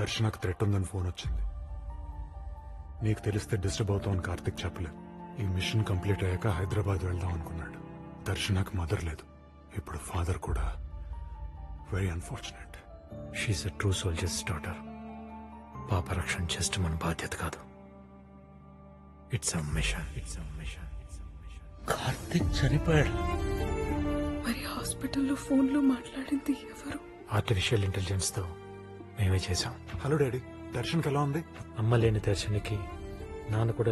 దర్శనకు threat ఉందని phone వచ్చింది. నీకు తెలిస్తే డిస్టర్బ్ అవుతామని కార్తిక్ చెప్పలేదు. ఈ మిషన్ కంప్లీట్ అయ్యాక హైదరాబాద్ వెళ్దాం అనుకున్నాడు. దర్శనకు మదర్ లేదు, ఇప్పుడు ఫాదర్ కూడా. Very unfortunate. She's a true soldier's daughter. పాప రక్షణ జస్ట్ మన బాధ్యత కాదు, ఇట్స్ అ మిషన్. కార్తిక్ చనిపోయాడు. మరి హాస్పిటల్లో ఫోన్లో మాట్లాడింది ఎవరు? ఆర్టిఫిషియల్ ఇంటెలిజెన్స్ తో మేమే చేశాం. హలో డాడీ, దర్శన్కి ఎలా ఉంది? అమ్మ లేని దర్శనికి నాన్న కూడా